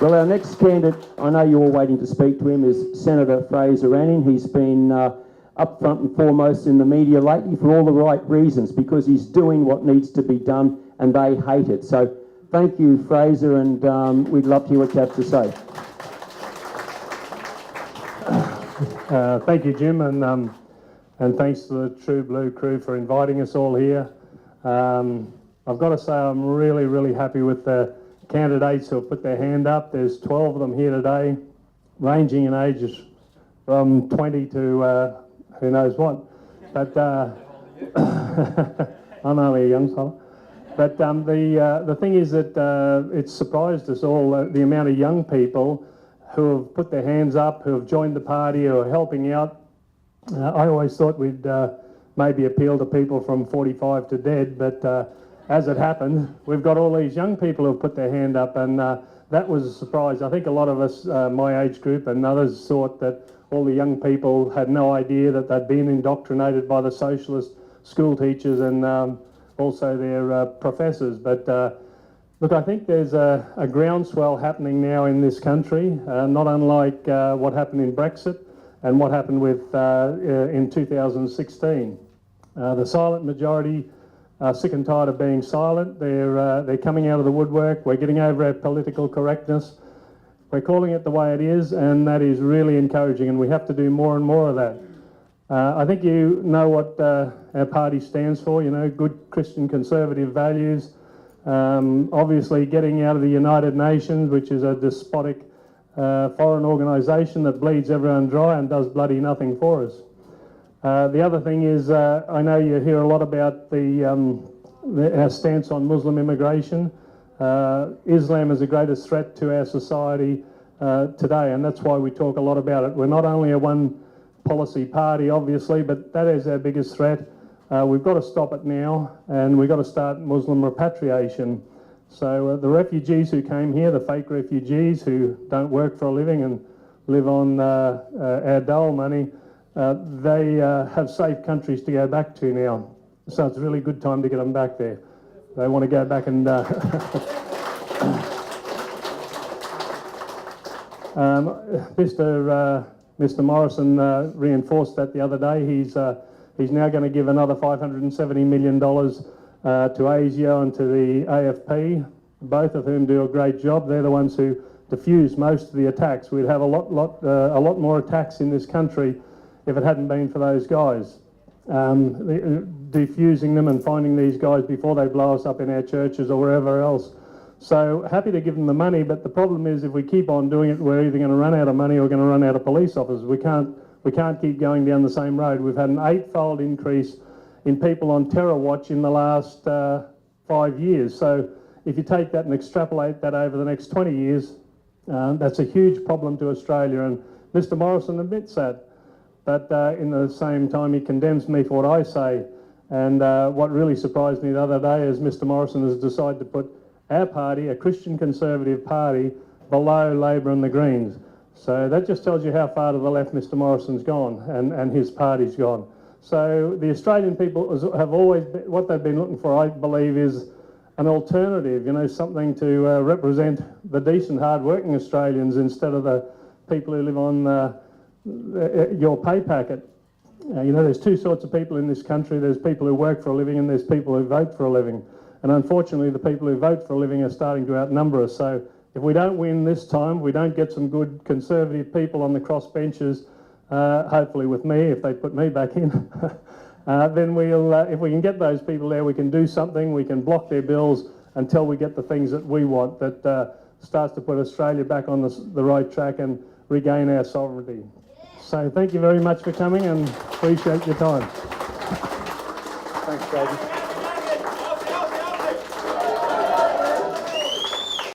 Well, our next candidate, I know you're all waiting to speak to him, is Senator Fraser. He's been up front and foremost in the media lately for all the right reasons, because he's doing what needs to be done and they hate it. So thank you, Fraser, and we'd love to hear what you have to say. Thank you, Jim, and thanks to the True Blue crew for inviting us all here. I've got to say I'm really, really happy with the candidates who have put their hand up. There's 12 of them here today, ranging in ages from 20 to who knows what. But I'm only a young fella. But the thing is that it's surprised us all, the amount of young people who have put their hands up, who have joined the party, who are helping out. I always thought we'd maybe appeal to people from 45 to dead, but as it happened, we've got all these young people who have put their hand up, and that was a surprise. I think a lot of us, my age group and others, thought that all the young people had no idea that they'd been indoctrinated by the socialist school teachers and also their professors. But look, I think there's a groundswell happening now in this country, not unlike what happened in Brexit and what happened with in 2016. The silent majority are sick and tired of being silent. They're coming out of the woodwork. We're getting over our political correctness. We're calling it the way it is, and that is really encouraging, and we have to do more and more of that. I think you know what our party stands for, you know, good Christian conservative values. Obviously getting out of the United Nations, which is a despotic foreign organisation that bleeds everyone dry and does bloody nothing for us. The other thing is, I know you hear a lot about our stance on Muslim immigration. Islam is the greatest threat to our society today, and that's why we talk a lot about it. We're not only a one policy party, obviously, but that is our biggest threat. We've got to stop it now, and we've got to start Muslim repatriation. So the refugees who came here, the fake refugees who don't work for a living and live on our dole money, they have safe countries to go back to now. So it's a really good time to get them back there. They want to go back and... Mr. Morrison reinforced that the other day. He's now going to give another $570 million to ASIO and to the AFP, both of whom do a great job. They're the ones who diffuse most of the attacks. We'd have a lot more attacks in this country if it hadn't been for those guys. Defusing them and finding these guys before they blow us up in our churches or wherever else. So happy to give them the money, but the problem is if we keep on doing it, we're either going to run out of money or going to run out of police officers. We can't keep going down the same road. We've had an 8-fold increase in people on terror watch in the last 5 years. So if you take that and extrapolate that over the next 20 years, that's a huge problem to Australia, and Mr. Morrison admits that. But in the same time, he condemns me for what I say. And what really surprised me the other day is Mr. Morrison has decided to put our party, a Christian Conservative party, below Labor and the Greens. So that just tells you how far to the left Mr. Morrison's gone and his party's gone. So the Australian people have always been, what they've been looking for, I believe, is an alternative, you know, something to represent the decent, hard-working Australians instead of the people who live on your pay packet. You know, there's two sorts of people in this country. There's people who work for a living and there's people who vote for a living. And unfortunately, the people who vote for a living are starting to outnumber us. So if we don't win this time, we don't get some good conservative people on the cross benches, hopefully with me, if they put me back in, then we'll, if we can get those people there, we can do something, we can block their bills until we get the things that we want that starts to put Australia back on the right track and regain our sovereignty. So thank you very much for coming and appreciate your time. Thanks, David.